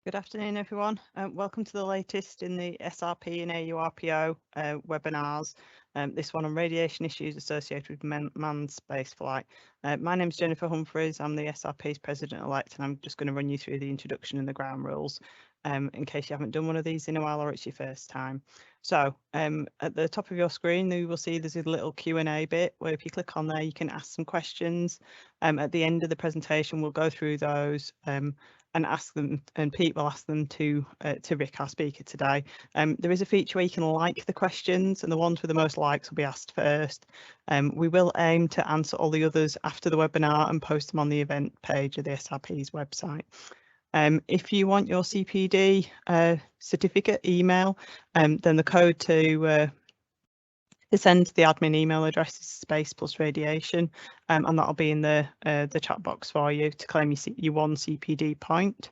Good afternoon, everyone. Welcome to the latest in the SRP and AURPO webinars. This one on radiation issues associated with manned spaceflight. My name is Jennifer Humphreys. I'm the SRP's President-elect, and I'm just going to run you through the introduction and the ground rules in case you haven't done one of these in a while or it's your first time. So at the top of your screen, you will see there's a little Q&A bit where if you click on there, you can ask some questions. At the end of the presentation, we'll go through those and ask them, and Pete will ask them to Rick, our speaker today. There is a feature where you can like the questions, and the ones with the most likes will be asked first. We will aim to answer all the others after the webinar and post them on the event page of the SRP's website. If you want your CPD certificate email, then the code to send the admin email address is space plus radiation, and that'll be in the chat box for you to claim your one CPD point.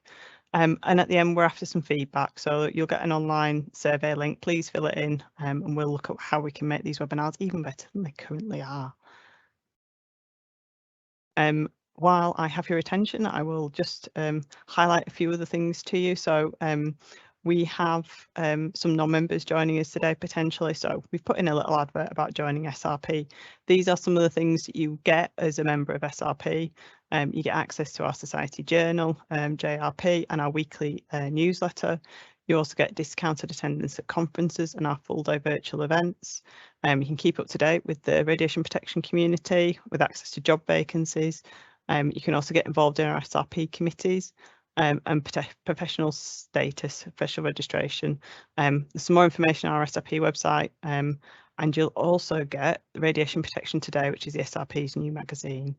And at the end, we're after some feedback, so you'll get an online survey link. Please fill it in, and we'll look at how we can make these webinars even better than they currently are. While I have your attention, I will just highlight a few other things to you. So we have some non-members joining us today potentially, so we've put in a little advert about joining SRP. These are some of the things that you get as a member of SRP. You get access to our society journal, JRP, and our weekly newsletter. You also get discounted attendance at conferences and our full-day virtual events. You can keep up to date with the radiation protection community with access to job vacancies. You can also get involved in our SRP committees. And professional status, official registration. There's some more information on our SRP website, and you'll also get the Radiation Protection Today, which is the SRP's new magazine.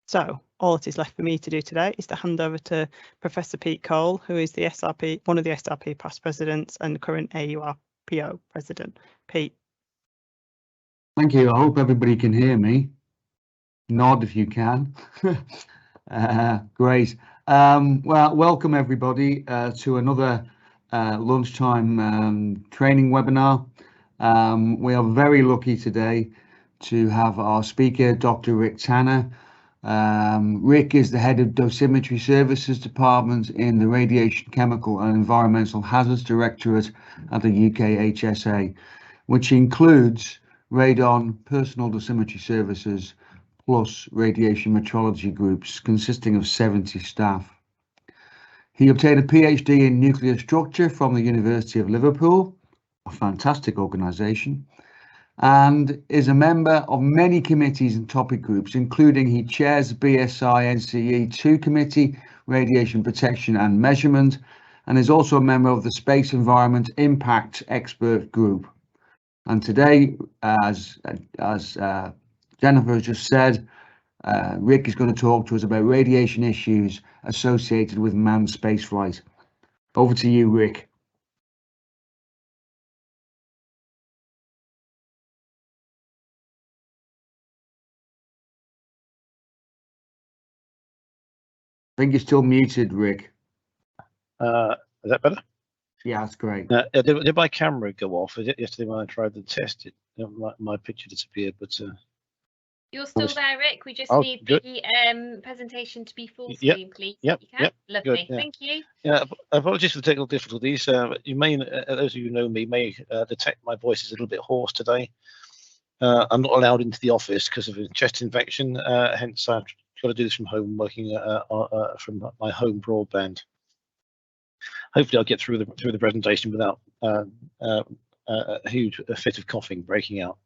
So all that is left for me to do today is to hand over to Professor Pete Cole, who is the one of the SRP past presidents and current AURPO president. Pete. Thank you. I hope everybody can hear me. Nod if you can. Great. Well, welcome everybody to another lunchtime training webinar. We are very lucky today to have our speaker, Dr. Rick Tanner. Rick is the head of Dosimetry Services Department in the Radiation, Chemical and Environmental Hazards Directorate at the UKHSA, which includes radon, personal dosimetry services, plus radiation metrology groups consisting of 70 staff. He obtained a PhD in nuclear structure from the University of Liverpool, a fantastic organisation, and is a member of many committees and topic groups, including he chairs the BSI NCE 2 Committee, Radiation Protection and Measurement, and is also a member of the Space Environment Impact Expert Group. And today, as Jennifer has just said, Rick is going to talk to us about radiation issues associated with manned spaceflight. Over to you, Rick. I think you're still muted, Rick. Is that better? Yeah, that's great. Did my camera go off? Yesterday when I tried to test it, my picture disappeared, but you're still there, Rick. We just need good. The presentation to be full screen, please. Yep. Lovely. Good, Thank you. Yeah, apologies for the technical difficulties. You may, those of you who know me, may detect my voice is a little bit hoarse today. I'm not allowed into the office because of a chest infection. Hence, I've got to do this from home, working from my home broadband. Hopefully, I'll get through the presentation without a huge fit of coughing breaking out.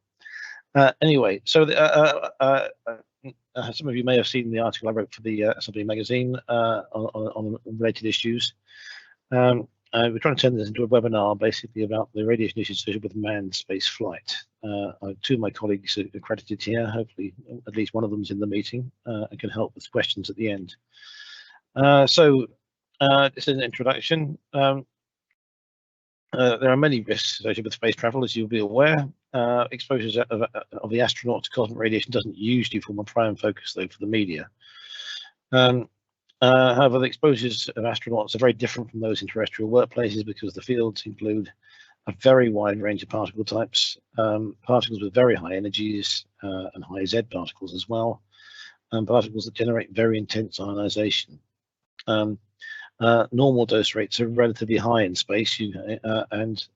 Anyway, so some of you may have seen the article I wrote for the SRP magazine on related issues. We're trying to turn this into a webinar basically about the radiation issues associated with manned space flight. Two of my colleagues are accredited here. Hopefully, at least one of them is in the meeting and can help with questions at the end. This is an introduction. There are many risks associated with space travel, as you'll be aware. Exposures of the astronaut to cosmic radiation doesn't usually form a prime focus, though, for the media. However, the exposures of astronauts are very different from those in terrestrial workplaces because the fields include a very wide range of particle types, particles with very high energies and high Z particles as well, particles that generate very intense ionization. Normal dose rates are relatively high in space, and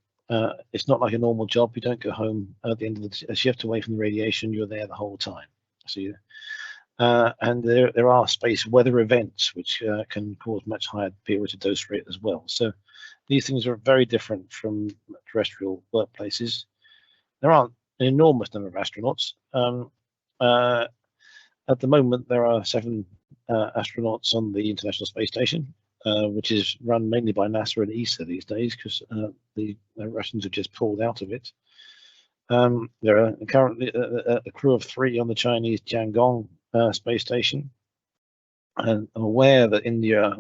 it's not like a normal job. You don't go home at the end of the shift away from the radiation. You're there the whole time. So and there are space weather events which can cause much higher period of dose rate as well. So these things are very different from terrestrial workplaces. There aren't an enormous number of astronauts. At the moment, there are 7 astronauts on the International Space Station, which is run mainly by NASA and ESA these days, because the Russians have just pulled out of it. There are currently a crew of 3 on the Chinese Tiangong space station, and I'm aware that India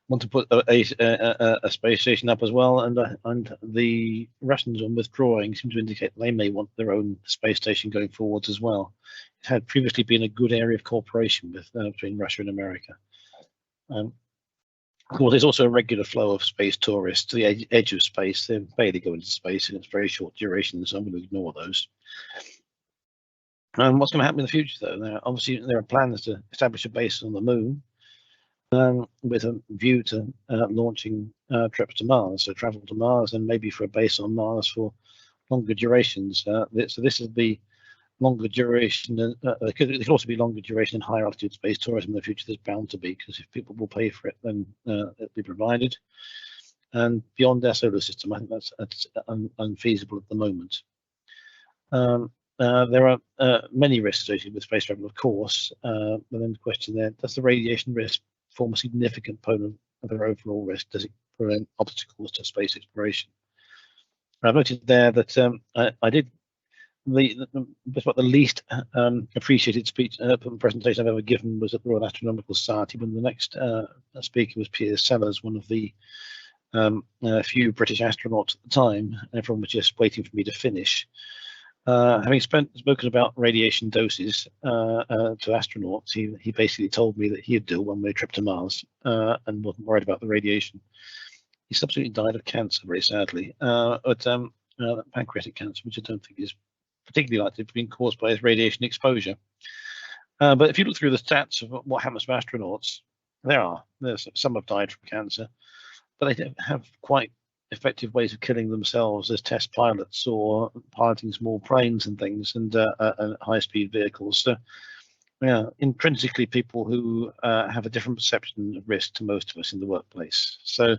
want to put a space station up as well, and the Russians are withdrawing seem to indicate they may want their own space station going forwards as well. It had previously been a good area of cooperation with between Russia and America. Of course, there's also a regular flow of space tourists to the edge of space. They barely go into space, and it's very short duration, so I'm going to ignore those. What's going to happen in the future, though? Obviously, there are plans to establish a base on the moon, with a view to launching trips to Mars, so travel to Mars, and maybe for a base on Mars for longer durations. So this is the longer duration. It could also be longer duration and higher altitude space tourism in the future. There's bound to be, because if people will pay for it, then it'll be provided. And beyond our solar system, I think that's unfeasible at the moment. There are many risks associated with space travel, of course, but then the question there, does the radiation risk form a significant component of their overall risk? Does it present obstacles to space exploration? I've noted there that I did the least appreciated speech presentation I've ever given was at the Royal Astronomical Society, when the next speaker was Piers Sellers, one of the few British astronauts at the time, and everyone was just waiting for me to finish. Having spoken about radiation doses to astronauts, he basically told me that he'd do a one-way trip to Mars and wasn't worried about the radiation. He subsequently died of cancer, very sadly, but pancreatic cancer, which I don't think is particularly likely to be caused by his radiation exposure. But if you look through the stats of what happens to astronauts, there's some have died from cancer, but they don't have quite effective ways of killing themselves as test pilots or piloting small planes and things, and high-speed vehicles. So, yeah, intrinsically, people who have a different perception of risk to most of us in the workplace. So,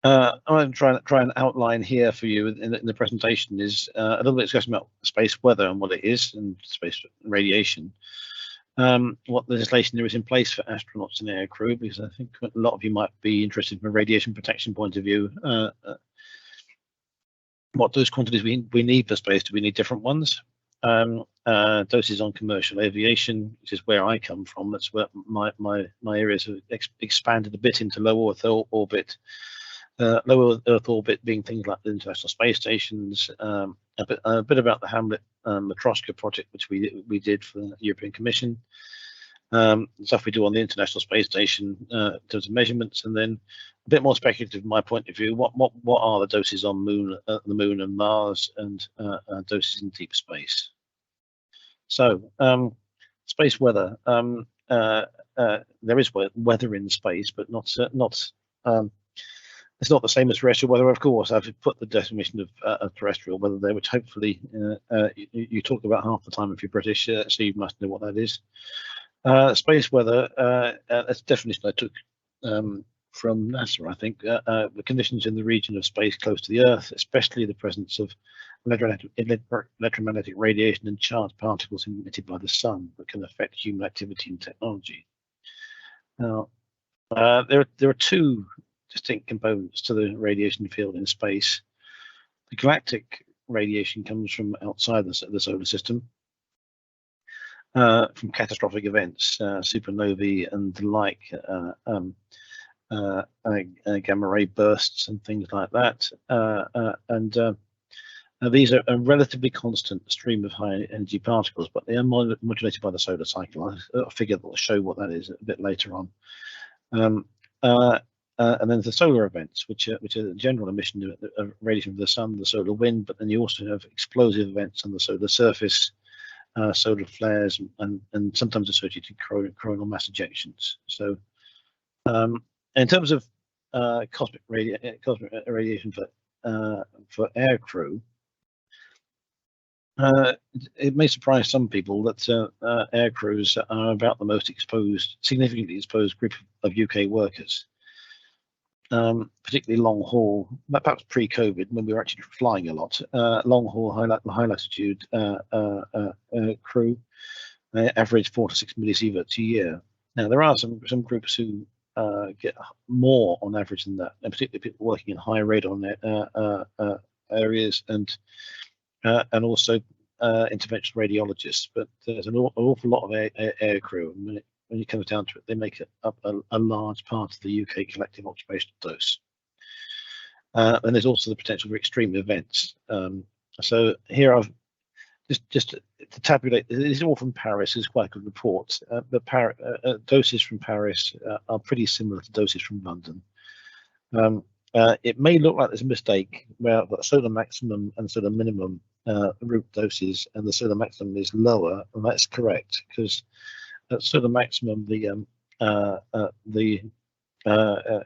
I'm going to try and outline here for you in the presentation is a little bit discussion about space weather and what it is, and space radiation. What legislation there is in place for astronauts and air crew, because I think a lot of you might be interested from a radiation protection point of view. What those quantities we need for space, do we need different ones? Doses on commercial aviation, which is where I come from. That's where my areas have expanded a bit into low Earth orbit. Low Earth orbit being things like the International Space Stations, a bit about the Hamlet Matroshka project, which we did for the European Commission, stuff we do on the International Space Station in terms of measurements, and then a bit more speculative from my point of view, what are the doses on the moon and Mars, and doses in deep space. So space weather, there is weather in space, but it's not the same as terrestrial weather, of course. I've put the definition of terrestrial weather there, which hopefully you talk about half the time if you're British, so you must know what that is. Space weather, that's a definition I took from NASA, I think. The conditions in the region of space close to the Earth, especially the presence of electromagnetic radiation and charged particles emitted by the sun that can affect human activity and technology. Now, there are 2 distinct components to the radiation field in space. The galactic radiation comes from outside the solar system, from catastrophic events, supernovae and the like, gamma ray bursts and things like that. These are a relatively constant stream of high energy particles, but they are modulated by the solar cycle. I'll figure that will show what that is a bit later on. And then the solar events, which are the general emission of radiation from the sun, the solar wind, but then you also have explosive events on the solar surface, solar flares and sometimes associated coronal mass ejections. So in terms of cosmic radiation for air crew, it may surprise some people that air crews are about the most significantly exposed group of UK workers, particularly long haul, perhaps pre-COVID when we were actually flying a lot. Long haul high latitude crew average 4 to 6 millisieverts a year. Now there are some groups who get more on average than that, and particularly people working in high radon areas and also interventional radiologists. But there's an awful lot of air crew, and when it comes down to it, they make up a large part of the UK collective occupational dose. And there's also the potential for extreme events. So here I've just to tabulate. This is all from Paris. It's quite a good report. But doses from Paris are pretty similar to doses from London. It may look like there's a mistake where I've got solar maximum and solar minimum root doses, and the solar maximum is lower, and that's correct because at solar maximum the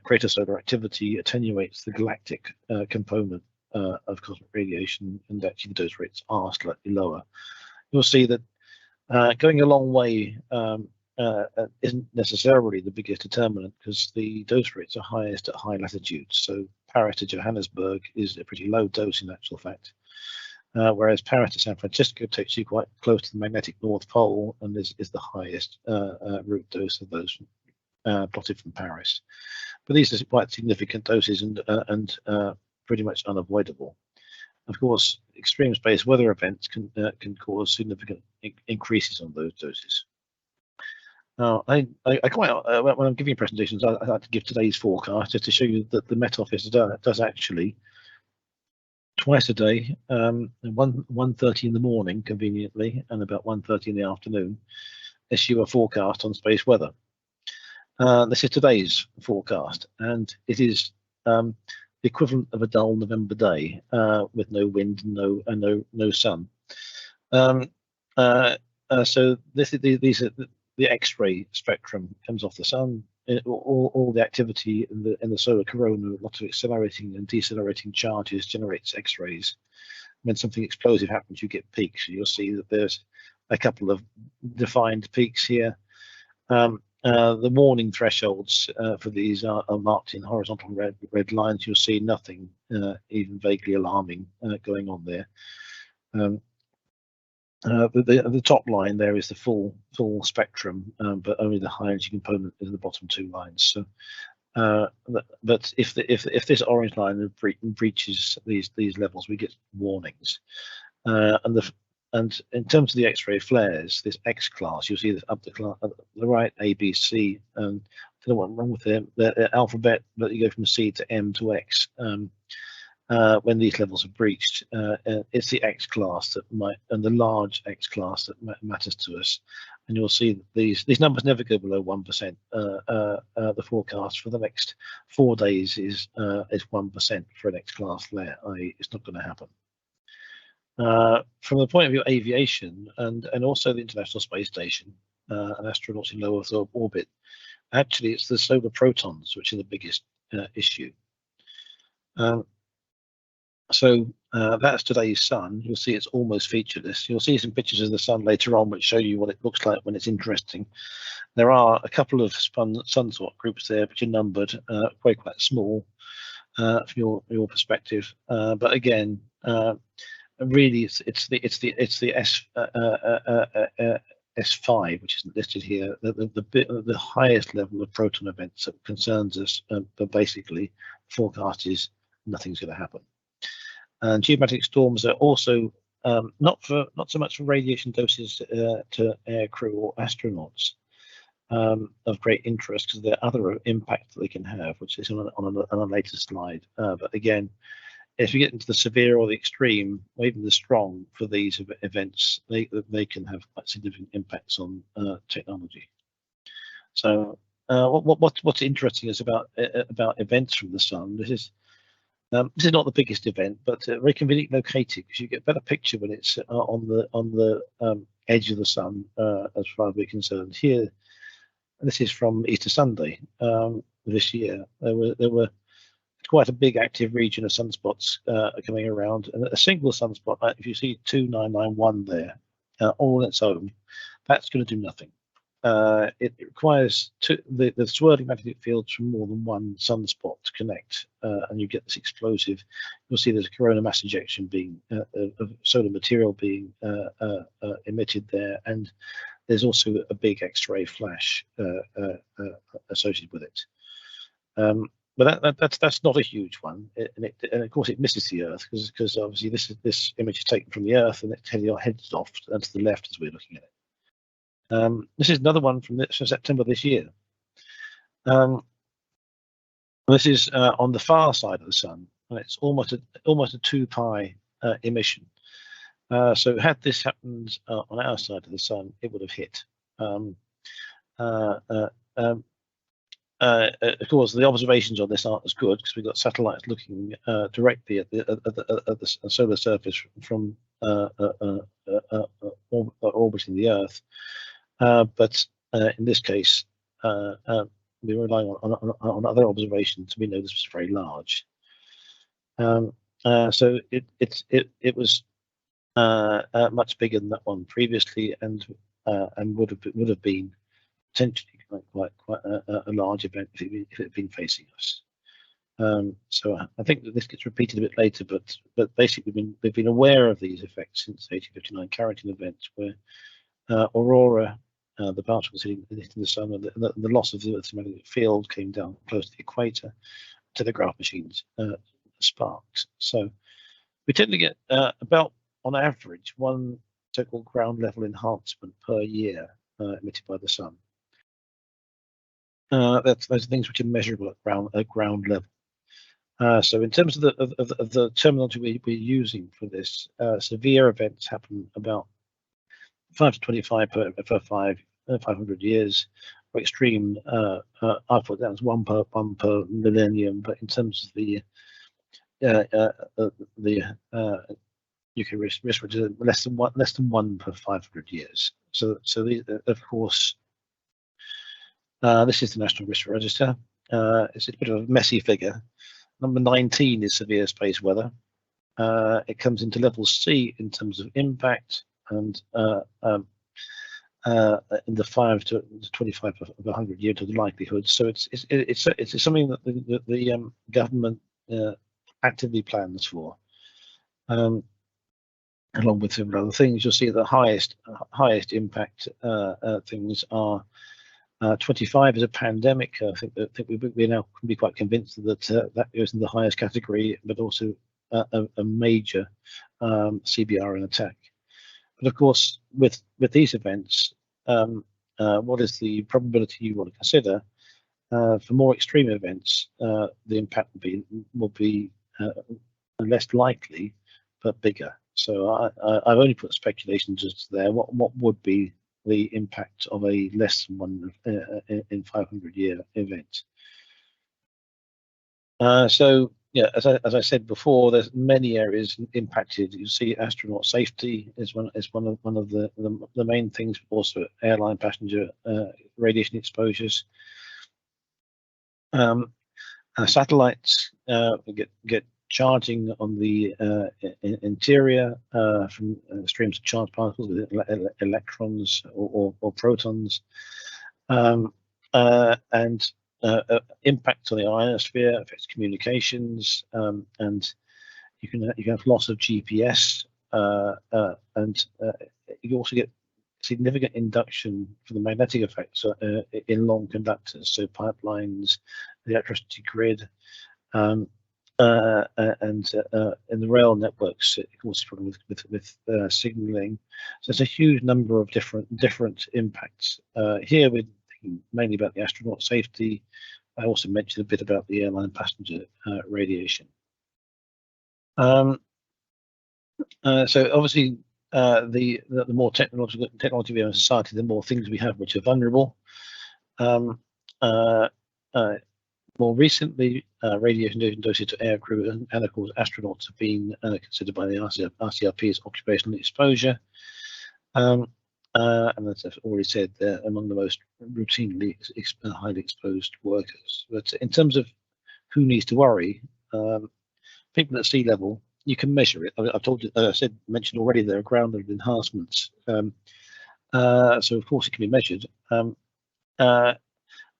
greater solar activity attenuates the galactic component of cosmic radiation, and actually the dose rates are slightly lower. You'll see that going a long way isn't necessarily the biggest determinant, because the dose rates are highest at high latitudes. So Paris to Johannesburg is a pretty low dose in actual fact, whereas Paris to San Francisco takes you quite close to the magnetic North Pole and is the highest root dose of those plotted from Paris. But these are quite significant doses and pretty much unavoidable. Of course, extreme space weather events can cause significant increases on those doses. Now, I quite when I'm giving presentations, I like to give today's forecast just to show you that the Met Office does actually twice a day, 1:30 in the morning conveniently, and about 1:30 in the afternoon, issue a forecast on space weather. This is today's forecast, and it is the equivalent of a dull November day with no wind and no sun. So these are the X-ray spectrum comes off the sun. All the activity in the solar corona, lots of accelerating and decelerating charges generates X-rays. When something explosive happens, you get peaks. You'll see that there's a couple of defined peaks here. The warning thresholds for these are marked in horizontal red lines. You'll see nothing even vaguely alarming going on there. The top line there is the full spectrum, but only the high energy component is in the bottom two lines. So, but if this orange line breaches these levels, we get warnings. And in terms of the X-ray flares, this X class, you'll see this up the right A, B, C. I don't know what's wrong with the alphabet, but you go from C to M to X. When these levels are breached, it's the X class and the large X class that matters to us. And you'll see that these numbers never go below 1%. The forecast for the next 4 days is 1% for an X class flare, i.e. it's not going to happen. From the point of view of aviation and also the International Space Station and astronauts in low Earth orbit, actually it's the solar protons which are the biggest issue. So that's today's sun. You'll see it's almost featureless. You'll see some pictures of the sun later on which show you what it looks like when it's interesting. There are a couple of sunswap groups there which are numbered, quite small from your perspective. But again, really it's the S5, which isn't listed here, the highest level of proton events that concerns us. But basically, the forecast is nothing's going to happen. And geomagnetic storms are also not so much for radiation doses to air crew or astronauts of great interest, because there are other impacts that they can have, which is on a later slide. But again, if you get into the severe or the extreme, or even the strong for these events, they can have quite significant impacts on technology. So what's interesting is about events from the sun. This is not the biggest event, but very conveniently located, because you get a better picture when it's on the edge of the sun, as far as we're concerned. Here, this is from Easter Sunday this year. There were quite a big active region of sunspots coming around, and a single sunspot, if you see 2991 there, all on its own, that's going to do nothing. It requires the swirling magnetic fields from more than one sunspot to connect, and you get this explosive. You'll see there's a corona mass ejection being of solar material being emitted there, and there's also a big X-ray flash associated with it. But that's not a huge one, and of course it misses the Earth because obviously this image is taken from the Earth and it's heads off and to the left as we're looking at it. This is another one from September this year. This is on the far side of the sun, and it's almost a 2 pi emission. So had this happened on our side of the sun, it would have hit. Of course, the observations on this aren't as good because we've got satellites looking directly at the solar surface from orbiting the Earth. But in this case, we're relying on other observations. We know this was very large. So it was much bigger than that one previously, and would have been potentially quite a large event if it had been facing us. So I think that this gets repeated a bit later, but basically we've been aware of these effects since 1859 Carrington event, where aurora, the particles hitting the sun, and the loss of the Earth's magnetic field came down close to the equator. Telegraph machines sparks. So we tend to get about, on average, one so-called ground level enhancement per year emitted by the sun. Those are things which are measurable at ground level. So in terms of the terminology we're using for this, severe events happen about 5 to 25 per 500 years. For extreme, I put that as one per millennium. But in terms of the UK risk register, less than one per 500 years. So these, of course, this is the National Risk Register. It's a bit of a messy figure. Number 19 is severe space weather. It comes into level C in terms of impact, and in the 5 to 25 of 100 year to the likelihood. So it's something that the government actively plans for. Along with several other things, you'll see the highest impact things are 25 is a pandemic. I think we now can be quite convinced that that goes in the highest category, but also a major CBRN attack. But of course, with these events, what is the probability you want to consider? For more extreme events, the impact will be less likely, but bigger. So I've only put speculations as there. What would be the impact of a less than one in 500-year event? So yeah, as I said before, there's many areas impacted. You see, astronaut safety is one of the main things. Also, airline passenger radiation exposures. Satellites get charging on the interior from streams of charged particles with electrons or protons, and impact on the ionosphere affects communications, and you can have loss of GPS, and you also get significant induction for the magnetic effects in long conductors, so pipelines, the electricity grid, and in the rail networks, it also problem with signaling. So there's a huge number of different impacts. Here we're thinking mainly about the astronaut safety. I also mentioned a bit about the airline passenger radiation. So obviously, the more technology we have in society, the more things we have which are vulnerable. More recently, radiation doses to air crew and of course astronauts have been considered by the ICRP as occupational exposure. and as I've already said, they're among the most routinely highly exposed workers. But in terms of who needs to worry, people at sea level, you can measure it. I've told you, mentioned already, there are ground level enhancements. So of course it can be measured, but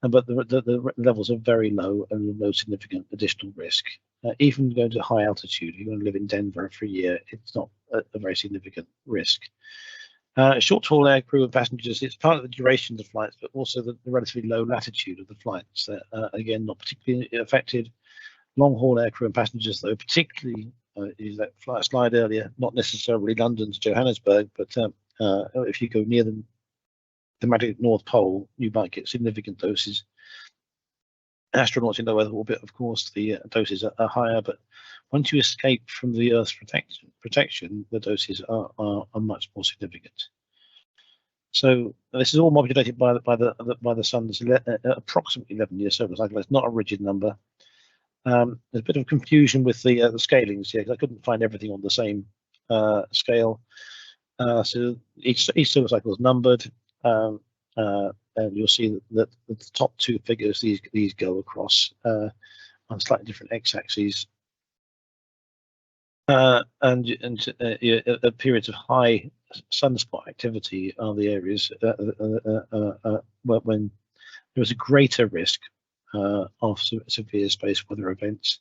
the levels are very low and no significant additional risk. Even going to high altitude, if you're going to live in Denver for a year, it's not a very significant risk. Short-haul air crew and passengers, it's part of the duration of the flights, but also the relatively low latitude of the flights. Again, not particularly affected. Long-haul air crew and passengers, though, particularly, use that slide earlier, not necessarily London to Johannesburg, but if you go near the magnetic North Pole, you might get significant doses. Astronauts in low Earth orbit, of course, the doses are higher, but once you escape from the Earth's protection, the doses are much more significant. So this is all modulated by the sun's approximately 11-year solar cycle. It's not a rigid number. There's a bit of confusion with the scalings here, because I couldn't find everything on the same scale. So each solar cycle is numbered, and you'll see that the top two figures, these go across on slightly different x-axes. And periods of high sunspot activity are the areas when there is a greater risk of severe space weather events.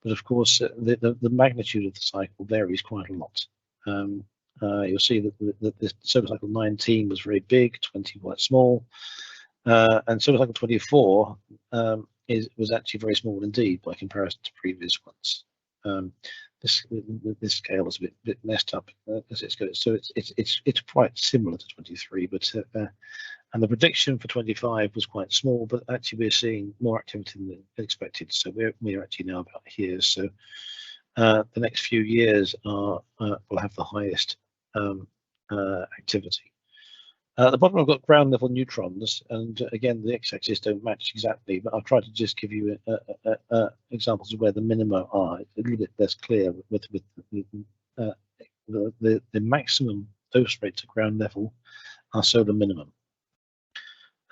But of course, the magnitude of the cycle varies quite a lot. You'll see that this solar cycle 19 was very big, 20 quite small, and solar cycle 24 was actually very small indeed by comparison to previous ones. This scale is a bit messed up as it's going. So it's quite similar to 23, but and the prediction for 25 was quite small, but actually we're seeing more activity than expected. So we're actually now about here. So the next few years will have the highest activity. At the bottom, I've got ground level neutrons, and again, the x-axis don't match exactly, but I'll try to just give you examples of where the minima are. It's a little bit less clear with the maximum dose rates at ground level are solar minimum.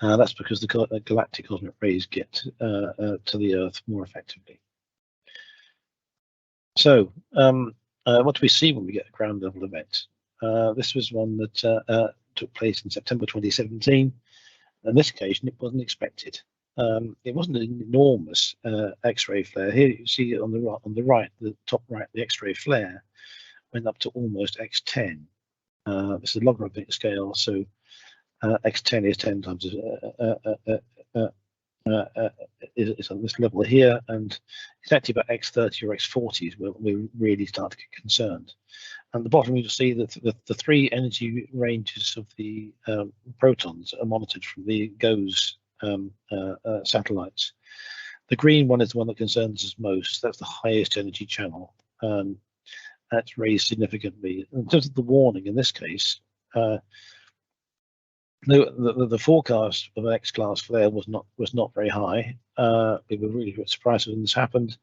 That's because the galactic cosmic rays get to the Earth more effectively. So, what do we see when we get a ground level event? This was one that took place in September 2017. On this occasion, it wasn't expected. It wasn't an enormous X-ray flare. Here you see on the right, the top right, the X-ray flare went up to almost X10. This is a logarithmic scale, so X10 is 10 times is on this level here, and it's actually about X30 or X40 where we really start to get concerned. And at the bottom, you'll see that the three energy ranges of the protons are monitored from the GOES satellites. The green one is the one that concerns us most. That's the highest energy channel. That's raised significantly. In terms of the warning, in this case, the forecast of an X-class flare was not very high. We were really surprised when this happened,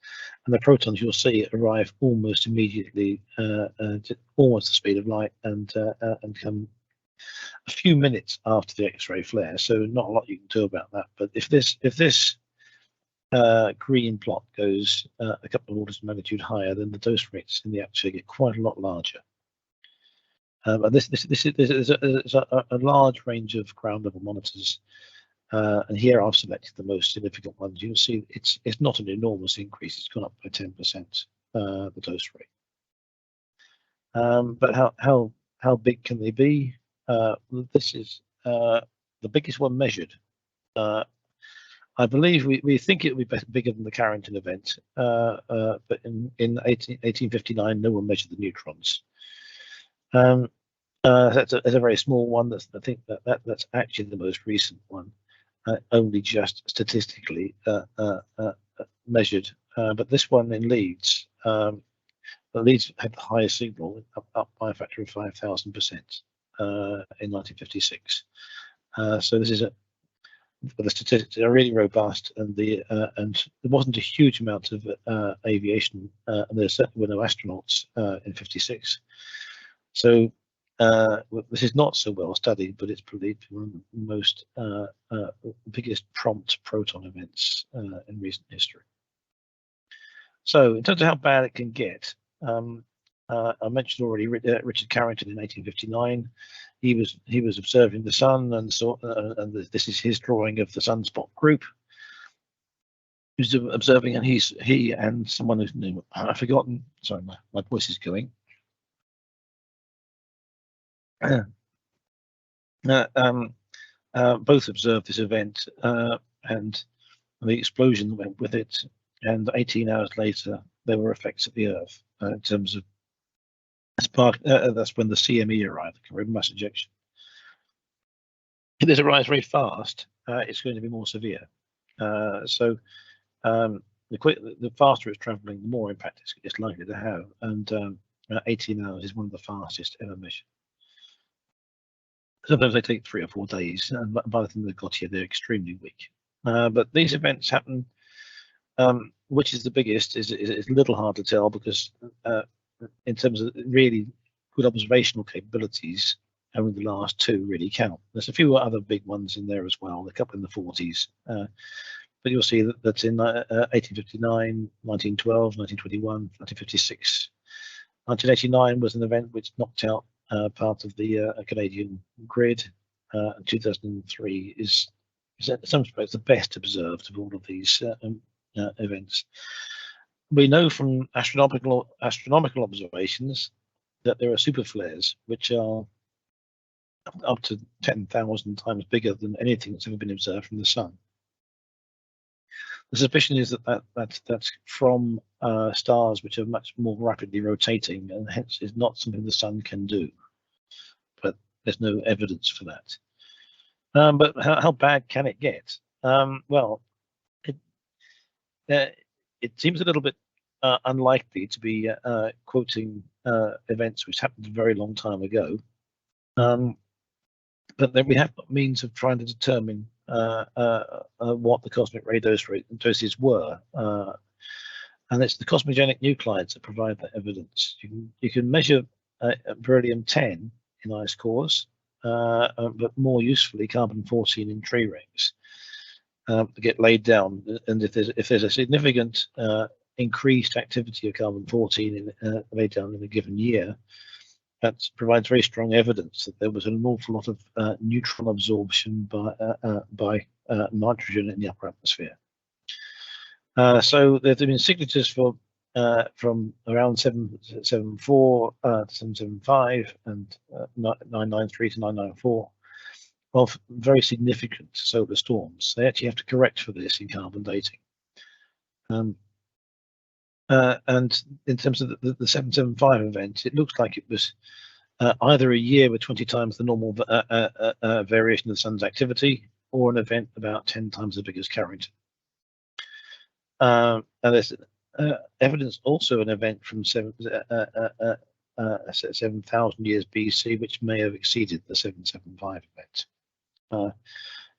and the protons you'll see arrive almost immediately, almost the speed of light, and come a few minutes after the X-ray flare. So not a lot you can do about that. But if this green plot goes a couple of orders of magnitude higher, then the dose rates in the atmosphere get quite a lot larger. And this is a large range of ground level monitors, and here I've selected the most significant ones. You'll see it's not an enormous increase; it's gone up by 10%, the dose rate. But how big can they be? This is the biggest one measured. I believe we think it would be bigger than the Carrington event, but in 1859, no one measured the neutrons. That's a very small one. I think that's actually the most recent one, only just statistically measured. But this one in Leeds, Leeds had the highest signal, up by a factor of 5,000% in 1956. So this is the statistics are really robust, and there wasn't a huge amount of aviation, and there certainly were no astronauts in '56. So this is not so well studied, but it's probably one of the most biggest prompt proton events in recent history. So in terms of how bad it can get, I mentioned already Richard Carrington in 1859. He was observing the sun and saw, and this is his drawing of the sunspot group. He was observing, and he and someone whose name I've forgotten. Sorry, my voice is going. Both observed this event and the explosion that went with it, and 18 hours later there were effects at the Earth in terms of spark. That's when the CME arrived, the coronal mass ejection. If this arrives very fast, it's going to be more severe. So the faster it's travelling, the more impact it's likely to have, and 18 hours is one of the fastest ever measured. Sometimes they take 3 or 4 days, and by the time they've got here, they're extremely weak. But these events happen. Which is the biggest is a little hard to tell, because in terms of really good observational capabilities, only the last 2 really count. There's a few other big ones in there as well, a couple in the 40s. But you'll see that in 1859, 1912, 1921, 1956, 1989 was an event which knocked out part of the Canadian grid. 2003 is in some respects the best observed of all of these events. We know from astronomical observations that there are super flares which are up to 10,000 times bigger than anything that's ever been observed from the sun. The suspicion is that's from stars which are much more rapidly rotating, and hence is not something the sun can do. But there's no evidence for that. But how bad can it get? Well, it seems a little bit unlikely to be quoting events which happened a very long time ago. But then we have means of trying to determine what the cosmic ray doses were, and it's the cosmogenic nuclides that provide that evidence. You can measure beryllium-10 in ice cores, but more usefully carbon-14 in tree rings to get laid down. And if there's a significant increased activity of carbon-14 laid down in a given year, that provides very strong evidence that there was an awful lot of neutron absorption by nitrogen in the upper atmosphere. So there have been signatures for from around 774 to 775 and 993 to 994 of very significant solar storms. They actually have to correct for this in carbon dating. And in terms of the 775 event, it looks like it was either a year with 20 times the normal variation of the sun's activity, or an event about 10 times as big as Carrington. And there's evidence also an event from 7,000 years BC, which may have exceeded the 775 event.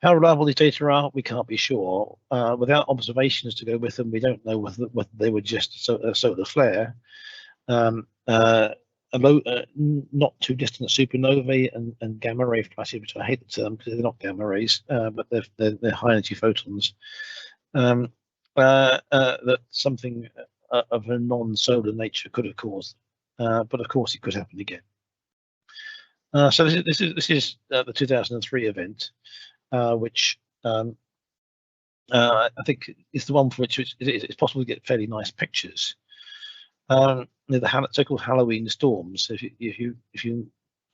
How reliable these data are, we can't be sure. Without observations to go with them, we don't know whether they were just a solar flare, not too distant supernovae and gamma ray flashes, which I hate the term because they're not gamma rays, but they're high energy photons. That something of a non-solar nature could have caused, but of course it could happen again. So this is the 2003 event. Which I think is the one for which it's possible to get fairly nice pictures. The so-called Halloween storms. If you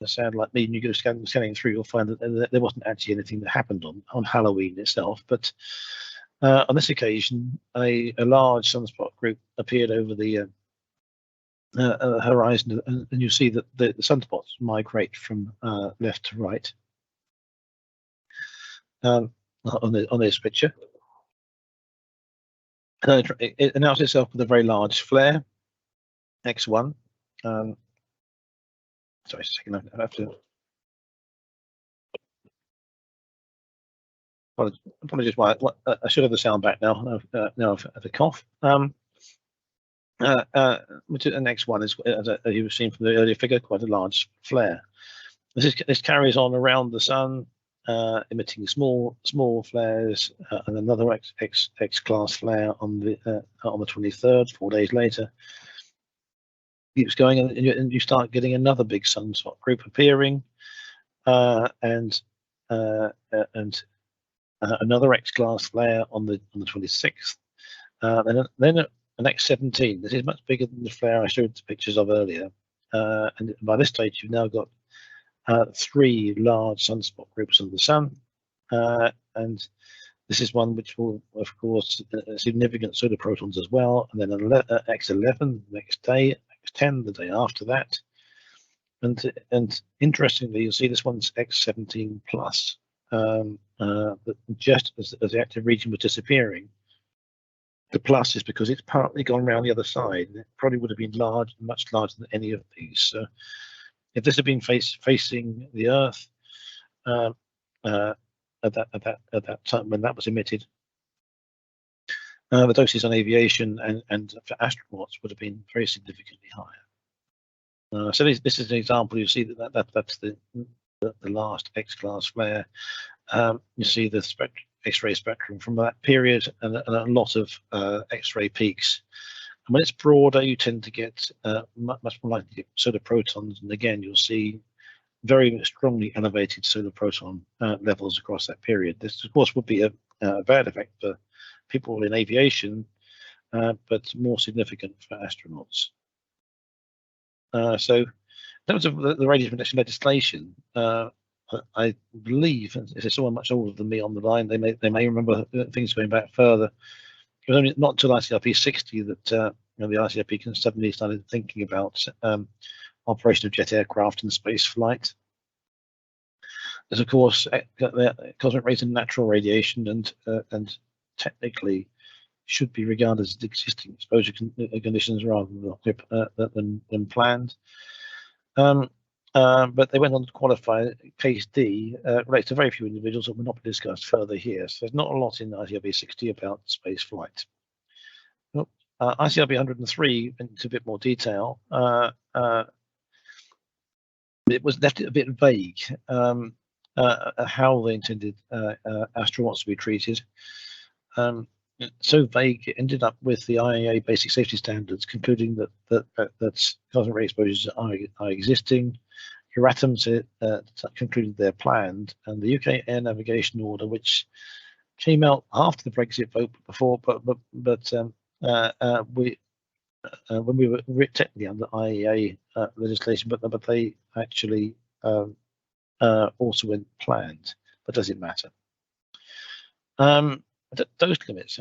sound like me and you go scanning through, you'll find that there wasn't actually anything that happened on Halloween itself. But on this occasion, a large sunspot group appeared over the horizon, and you see that the sunspots migrate from left to right. On this picture, it announced itself with a very large flare, X1. Sorry, a second. I have to. Apologies. I should have the sound back now. Now I've had a cough. Which an X1 is, as you've seen from the earlier figure, quite a large flare. This carries on around the sun, emitting small flares, and another X class flare on the 23rd, 4 days later. Keeps going, and you start getting another big sunspot group appearing, and another X class flare on the 26th. Then an X17. This is much bigger than the flare I showed the pictures of earlier, and by this stage you've now got 3 large sunspot groups on the sun, and this is one which will, of course, significant solar protons as well, and then an X11 the next day, X10 the day after that, and interestingly, you'll see this one's X17 plus. But just as the active region was disappearing, the plus is because it's partly gone around the other side. It probably would have been large, much larger than any of these. So if this had been facing the Earth at that time when that was emitted, the doses on aviation and for astronauts would have been very significantly higher. So this is an example. You see that's the last X-class flare. You see the X-ray spectrum from that period, and a lot of X-ray peaks. And when it's broader, you tend to get much more likely to get solar protons, and again, you'll see very strongly elevated solar proton levels across that period. This, of course, would be a bad effect for people in aviation, but more significant for astronauts. So, in terms of the radiation protection legislation, I believe, if there's someone much older than me on the line, they may remember things going back further. It was only not until ICRP 60 that the ICRP suddenly started thinking about operation of jet aircraft and space flight. There's, of course, cosmic rays and natural radiation, and technically should be regarded as existing exposure conditions rather than planned. But they went on to qualify case D relates to very few individuals that will not be discussed further here. So there's not a lot in ICRP 60 about space flight. ICRP 103 into a bit more detail. It was left a bit vague how they intended astronauts to be treated. So vague, it ended up with the IAEA basic safety standards concluding that cosmic ray exposures are existing. Euratom concluded they're planned, and the UK Air Navigation Order, which came out after the Brexit vote before, but when we were technically under IAEA legislation, but they actually also went planned. But does it matter? Dose limits.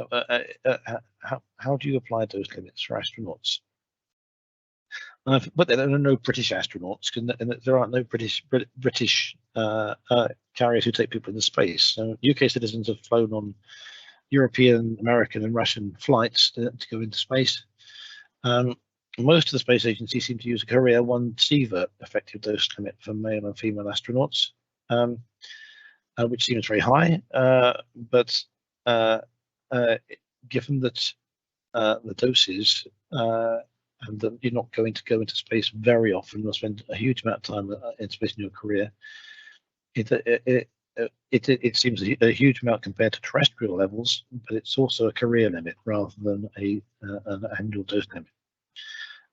How do you apply dose limits for astronauts? But there are no British astronauts, and there are no British carriers who take people into space. So UK citizens have flown on European, American, and Russian flights to go into space. Most of the space agencies seem to use a Korea 1 CVER effective dose limit for male and female astronauts, which seems very high. But given that the doses and that you're not going to go into space very often, you'll spend a huge amount of time in space in your career, it seems a huge amount compared to terrestrial levels, but it's also a career limit rather than an annual dose limit.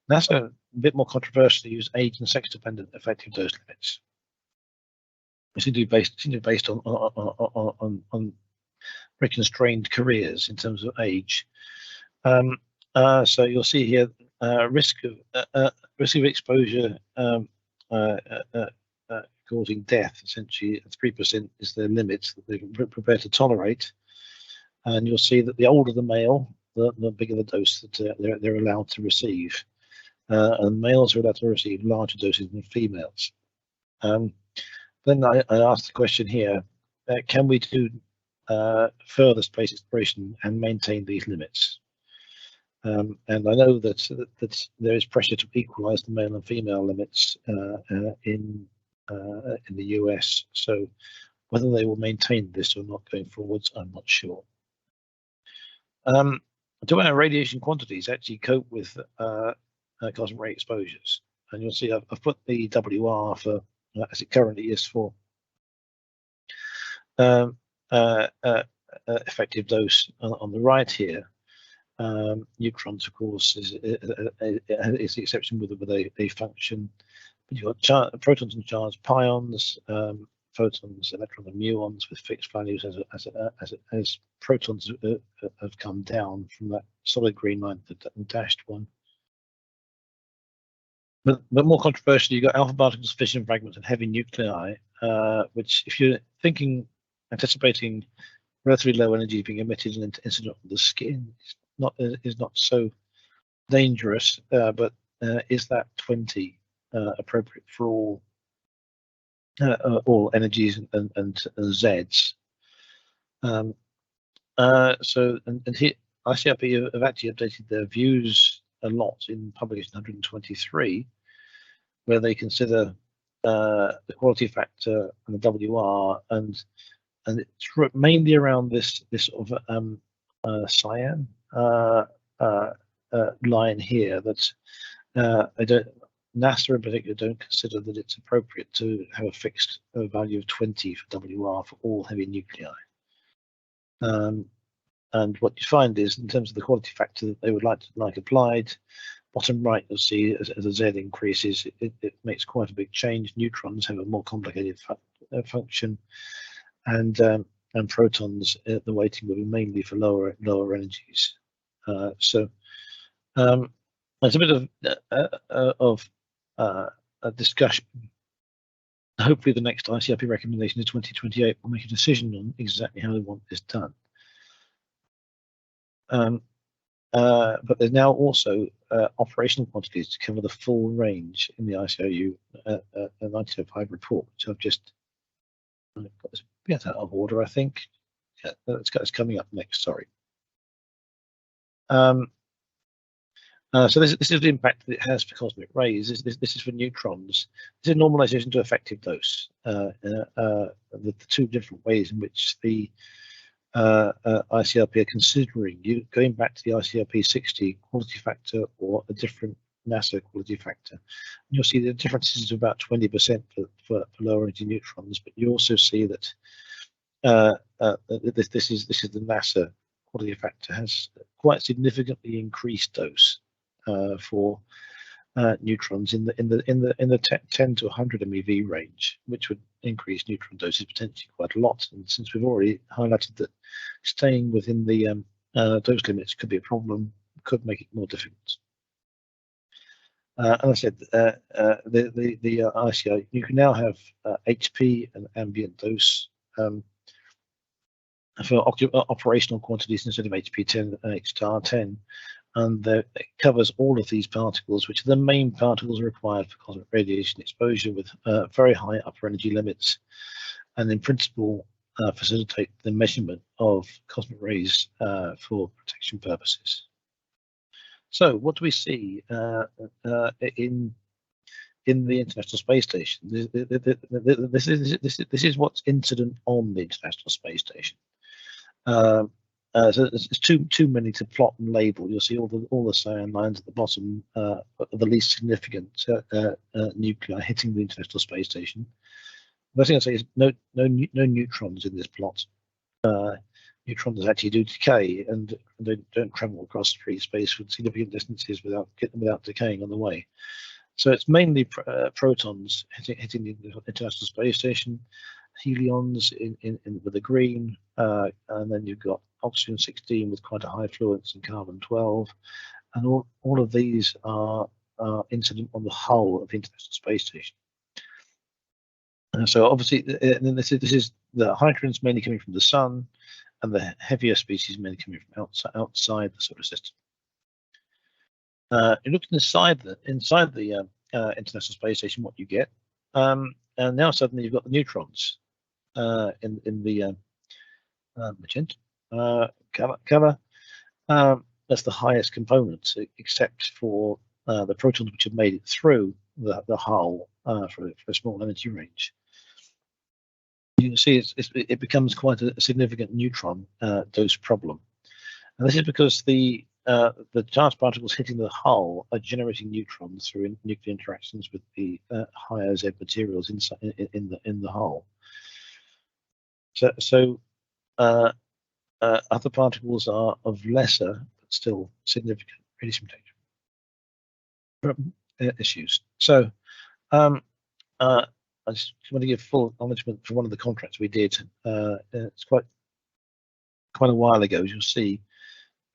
That's a bit more controversial to use age and sex dependent effective dose limits. It seems to be based on very constrained careers in terms of age. So you'll see here risk of exposure causing death. Essentially, 3% is the limit that they're prepared to tolerate. And you'll see that the older the male, the bigger the dose that they're allowed to receive. And males are allowed to receive larger doses than females. Then I asked the question here: can we do further space exploration and maintain these limits? And I know that there is pressure to equalise the male and female limits in the US. So whether they will maintain this or not going forwards, I'm not sure. Do our radiation quantities actually cope with cosmic ray exposures? And you'll see I've put the WR for as it currently is for effective dose on the right here. Neutrons, of course, is the exception with a function. But you've got protons and charged pions, photons, electrons, and muons with fixed values as protons have come down from that solid green line to the dashed one. But more controversially, you've got alpha particles, fission fragments, and heavy nuclei, which, if you're anticipating relatively low energy being emitted and incident on the skin, is not so dangerous. But is that 20 appropriate for all energies and Zs? So here ICRP have actually updated their views a lot in publication 123, where they consider the quality factor and the WR, and it's mainly around this sort of cyan line here that NASA in particular don't consider that it's appropriate to have a fixed value of 20 for WR for all heavy nuclei. And what you find is, in terms of the quality factor that they would like applied, bottom right you'll see as the Z increases, it makes quite a big change. Neutrons have a more complicated function, and protons, the weighting will be mainly for lower energies. So there's a bit of a discussion. Hopefully the next ICRP recommendation is 2028 will make a decision on exactly how they want this done. But there's now also operational quantities to cover the full range in the ICRU 1905 report, which I've just got this a bit out of order, I think. Yeah, it's coming up next, sorry. So this is the impact that it has for cosmic rays. This is for neutrons. This is normalization to effective dose. The two different ways in which the ICRP are considering going back to the ICRP 60 quality factor or a different NASA quality factor. And you'll see the difference is about 20% for lower energy neutrons, but you also see that this is the NASA quality factor has quite significantly increased dose for neutrons in the 10 to 100 MeV range, which would increase neutron doses potentially quite a lot. And since we've already highlighted that staying within the dose limits could be a problem, could make it more difficult. And I said the ICI, you can now have HP and ambient dose for operational quantities instead of HP10 and H*10. And it covers all of these particles, which are the main particles required for cosmic radiation exposure with very high upper energy limits, and in principle facilitate the measurement of cosmic rays for protection purposes. So what do we see in the International Space Station? This is what's incident on the International Space Station. So it's too many to plot and label. You'll see all the cyan lines at the bottom of the least significant nuclei hitting the International Space Station. The first thing I say is no neutrons in this plot. Neutrons actually do decay, and they don't travel across free space for significant distances without decaying on the way. So it's mainly protons hitting the International Space Station, helions with the green, and then you've got oxygen-16 with quite a high fluence and carbon-12, and all of these are incident on the hull of the International Space Station. So obviously, this is the hydrogen's mainly coming from the sun, and the heavier species mainly coming from outside the solar system. You look inside the International Space Station, what you get, and now suddenly you've got the neutrons in the magenta color. That's the highest component, except for the protons which have made it through the hull for a small energy range. You can see it becomes quite a significant neutron dose problem, and this is because the the charged particles hitting the hull are generating neutrons through nuclear interactions with the higher Z materials inside in the hull. So other particles are of lesser but still significant radiation protection issues. So I just want to give full acknowledgement for one of the contracts we did. It's quite a while ago, as you'll see,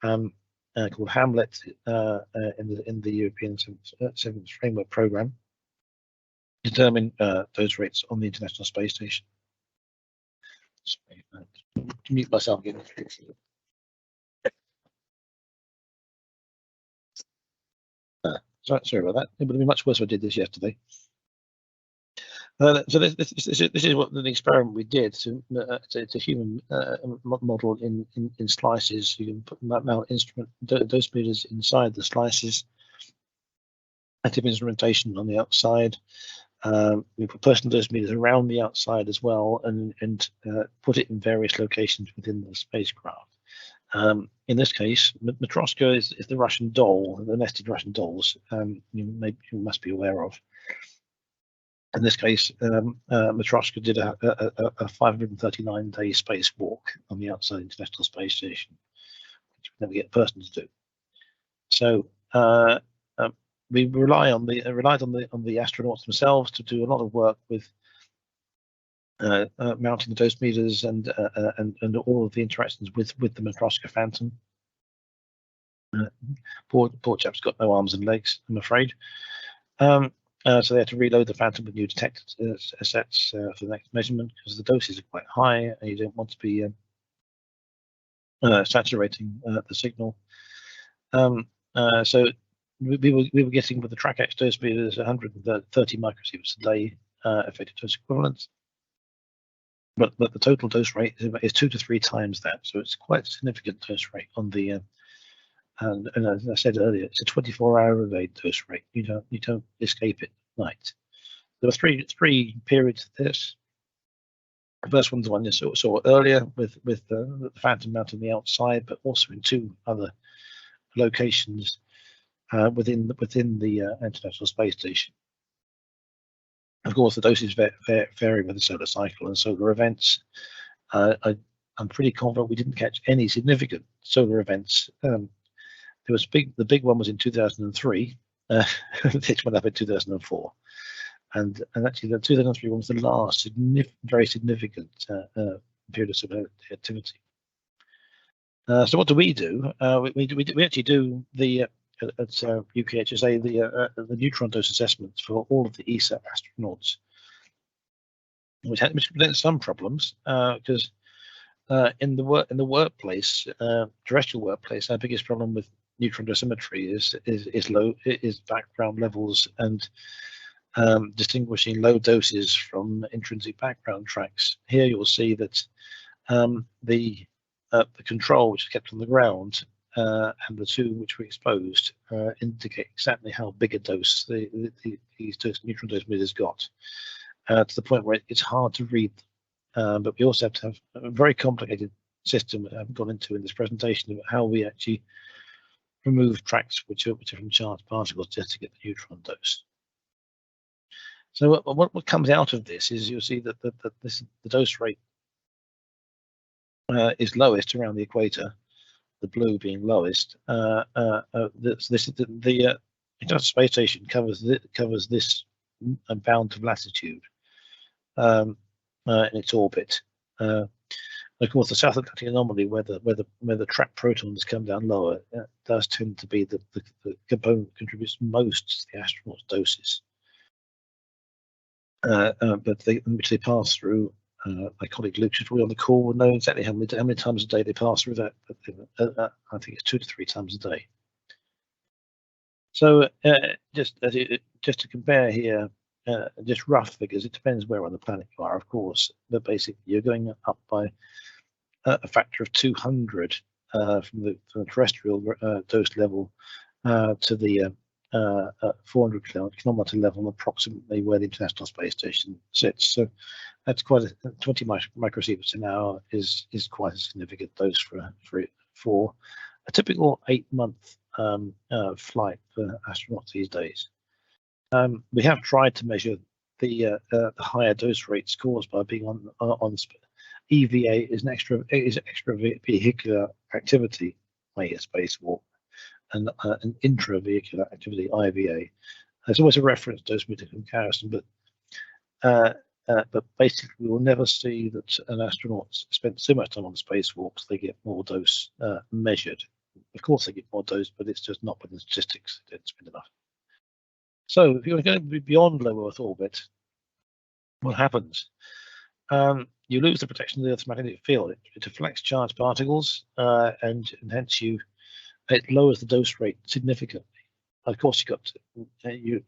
called Hamlet in the European 7th Framework Programme, determine those rates on the International Space Station. Sorry, mute myself again. Sorry about that. It would have been much worse if I did this yesterday. So this is what the experiment we did. It's a human model in slices. You can put mount instrument dose meters inside the slices. Active instrumentation on the outside. We put personal dose meters around the outside as well, and put it in various locations within the spacecraft. In this case, Matroshka is the Russian doll, the nested Russian dolls. You must be aware of. In this case, Matroshka did a 539-day spacewalk on the outside International Space Station, which we never get a person to do. So we relied on the astronauts themselves to do a lot of work with mounting the dose meters and all of the interactions with the Matroshka Phantom. Poor chap's got no arms and legs, I'm afraid. So they had to reload the Phantom with new detector sets for the next measurement, because the doses are quite high and you don't want to be saturating the signal. So we were getting with the TrackX dose meters 130 microsieverts a day effective dose equivalents, but the total dose rate is 2 to 3 times that. So it's quite a significant dose rate on the and as I said earlier, it's a 24-hour-a-day dose rate. You don't escape it at night. There were three periods of this. The first one's the one you saw earlier with the Phantom mounted on the outside, but also in 2 other locations within the International Space Station. Of course, the doses vary with the solar cycle and solar events. I'm pretty confident we didn't catch any significant solar events. There was the big one was in 2003. It went up in 2004, and actually the 2003 one was the last very significant period of solar activity. So what do? We actually do the at UKHSA the neutron dose assessments for all of the ESA astronauts, which presents some problems because in the workplace, terrestrial workplace, our biggest problem with neutron dosimetry is background levels and distinguishing low doses from intrinsic background tracks. Here you'll see that the control, which is kept on the ground, and the 2 which were exposed indicate exactly how big a dose these neutron dosimeters got, to the point where it's hard to read. But we also have to have a very complicated system that I haven't gone into in this presentation about how we actually remove tracks which are from charged particles just to get the neutron dose. So what comes out of this is you'll see that the dose rate is lowest around the equator, the blue being lowest. The International Space Station covers this amount of latitude in its orbit. Of course, the South Atlantic anomaly, where the trapped protons come down lower, does tend to be the component that contributes most to the astronauts' doses. But which they pass through. My colleague Luke, who's probably on the call, will know exactly how many times a day they pass through that. But I think it's 2 to 3 times a day. So just to compare here, just rough figures. It depends where on the planet you are, of course, but basically you're going up by a factor of 200 from the terrestrial dose level to the 400 kilometer level, approximately where the International Space Station sits. So that's quite a 20 microsieverts an hour is quite a significant dose for a typical 8-month flight for astronauts these days. We have tried to measure the higher dose rates caused by being on EVA is extravehicular activity, i.e. a spacewalk, and an intravehicular activity, IVA. There's always a reference dosimeter comparison, but basically we will never see that an astronaut spent so much time on spacewalks they get more dose measured. Of course they get more dose, but it's just not within statistics. They didn't spend enough. So if you're going to be beyond low Earth orbit, what happens? You lose the protection of the Earth's magnetic field. It deflects charged particles, and hence it lowers the dose rate significantly. Of course, you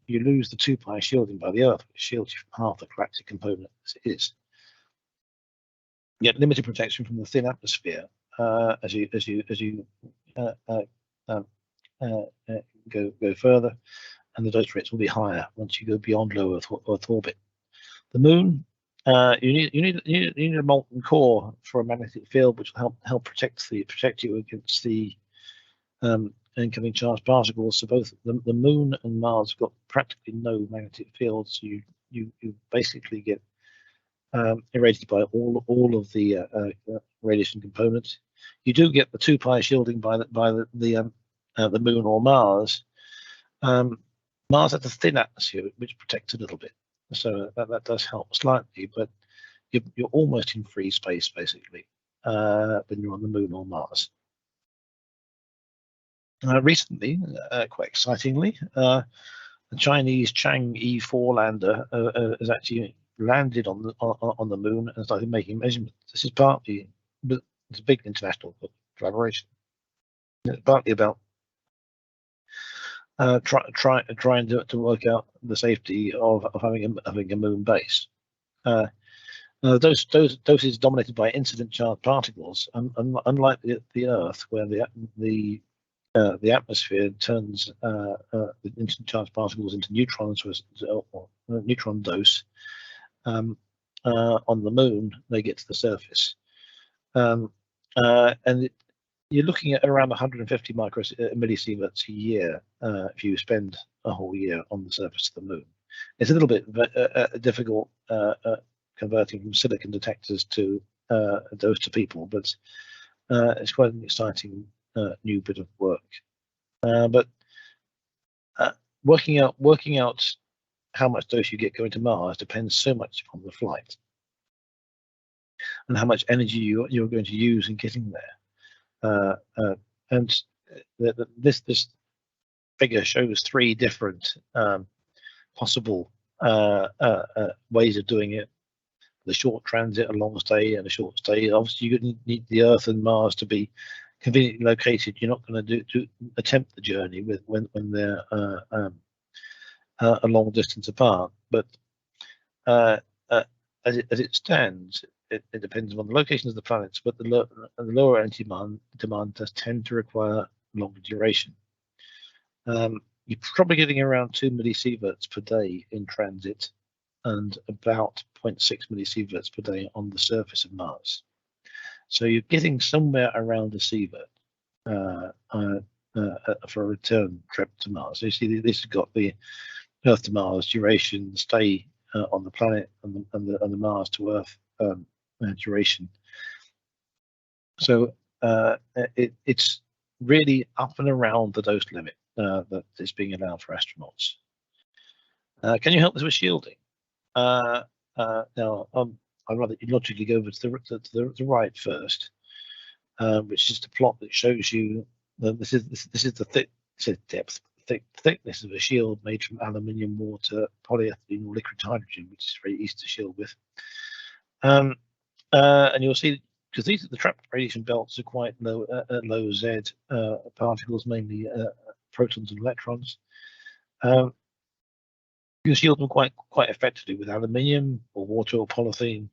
lose the 2π shielding by the Earth, which shields you from half the galactic component as it is. You get limited protection from the thin atmosphere as you go further, and the dose rates will be higher once you go beyond low Earth orbit. The Moon, you need a molten core for a magnetic field, which will help protect you against the incoming charged particles. So both the Moon and Mars have got practically no magnetic fields. So you basically get irradiated by all of the radiation components. You do get the 2π shielding by the Moon or Mars. Mars has a thin atmosphere which protects a little bit, so that does help slightly, but you're almost in free space basically when you're on the Moon or Mars. Recently, quite excitingly, the Chinese Chang'e 4 lander has actually landed on the Moon and started making measurements. This is partly, but it's a big international collaboration. It's partly about trying to work out the safety of having a Moon base. Those doses dominated by incident charged particles, unlike the Earth, where the atmosphere turns the incident charged particles into neutrons or neutron dose. On the Moon, they get to the surface, and you're looking at around 150 millisieverts a year if you spend a whole year on the surface of the Moon. It's a little bit difficult converting from silicon detectors to those to people, but it's quite an exciting new bit of work. But working out how much dose you get going to Mars depends so much on the flight and how much energy you're going to use in getting there. And this figure shows 3 different possible ways of doing it: the short transit, a long stay, and a short stay. Obviously, you need the Earth and Mars to be conveniently located. You're not going to attempt the journey when they're a long distance apart. But as it stands, it depends on the locations of the planets, but the lower energy demand does tend to require longer duration. You're probably getting around 2 millisieverts per day in transit and about 0.6 millisieverts per day on the surface of Mars. So you're getting somewhere around a sievert for a return trip to Mars. So you see this has got the Earth to Mars duration, stay on the planet, and the Mars to Earth duration. So it's really up and around the dose limit that is being allowed for astronauts. Can you help us with shielding? Now, I'd rather you logically go over to the right first, which is the plot that shows you that this is the thickness of a shield made from aluminium, water, polyethylene, or liquid hydrogen, which is very easy to shield with. And you'll see, because the trapped radiation belts are quite low Z particles, mainly protons and electrons. You shield them quite effectively with aluminium or water or polythene.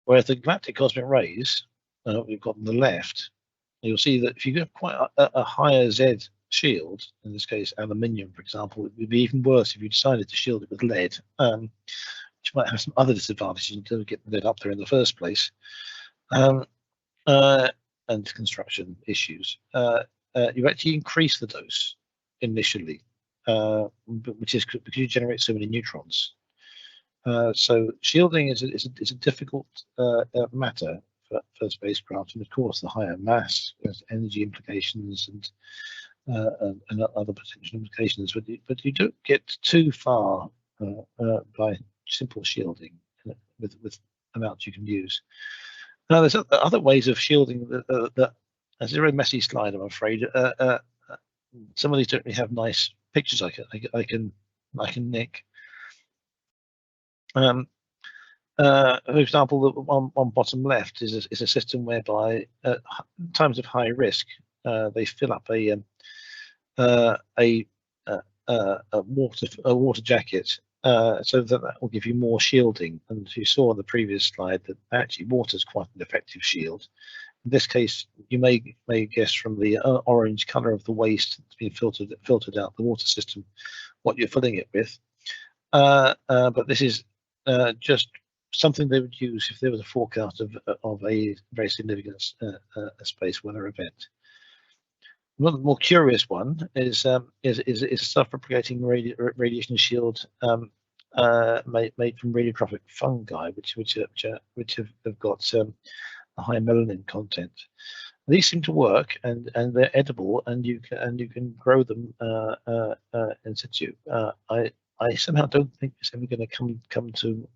Whereas the galactic cosmic rays we've got on the left, you'll see that if you get quite a higher Z shield, in this case aluminium, for example, it would be even worse if you decided to shield it with lead, which might have some other disadvantages in terms of getting lead up there in the first place. and construction issues, you actually increase the dose initially, which is because you generate so many neutrons. So shielding is a difficult matter for spacecraft, and of course the higher mass has energy implications and other potential implications. But you don't get too far by simple shielding with amounts you can use. Now there's other ways of shielding that. It's a very messy slide, I'm afraid. Some of these don't really have nice pictures I can nick. For example, the one bottom left is a system whereby at times of high risk, they fill up a water jacket, so that will give you more shielding. And you saw on the previous slide that actually water is quite an effective shield. In this case, you may guess from the orange color of the waste that's been filtered out the water system what you're filling it with. But this is just something they would use if there was a forecast of a very significant space weather event. One more curious one is a self-propagating radiation shield made from radiotrophic fungi, which have got a high melanin content. These seem to work, and they're edible, and you can grow them in situ. I somehow don't think it's ever going to come to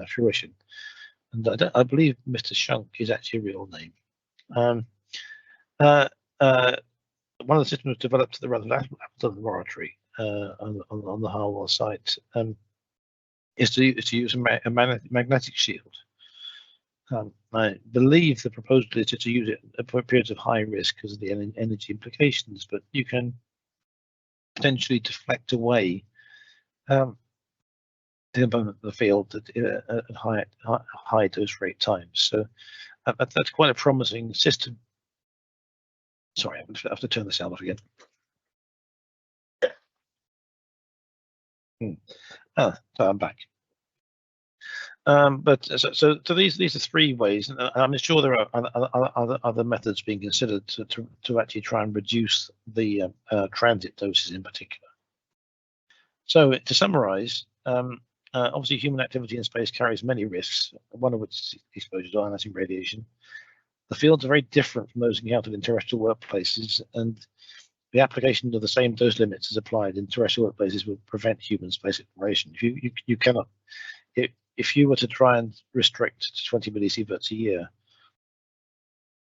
fruition, and I believe Mr. Shunk is actually a real name. One of the systems developed at the Rutherford Laboratory on the Harwell site is to use a magnetic shield. I believe the proposal is to use it for periods of high risk because of the energy implications, but you can potentially deflect away the component of the field at high dose rate times. So that's quite a promising system. Sorry, I have to turn the sound off again. So I'm back. But so these are three ways, and I'm sure there are other methods being considered to actually try and reduce the transit doses in particular. So to summarize, obviously human activity in space carries many risks, one of which is exposure to ionizing radiation. The fields are very different from those encountered in terrestrial workplaces, and the application of the same dose limits as applied in terrestrial workplaces would prevent human space exploration. You cannot, if you were to try and restrict to 20 millisieverts a year,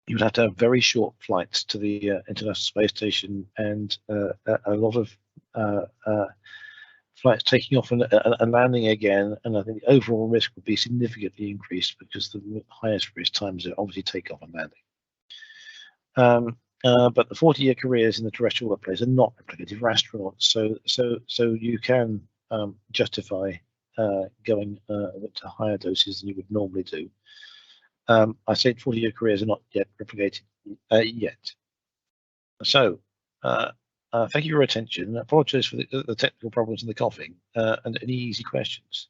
you would have to have very short flights to the International Space Station and a lot of flights taking off and landing again, and I think the overall risk would be significantly increased because the highest risk times are obviously takeoff and landing. But the 40-year careers in the terrestrial workplace are not replicative for astronauts, so you can justify going to higher doses than you would normally do. I said 40-year careers are not yet replicated yet. So thank you for your attention. I apologize for the technical problems and the coughing, and any easy questions.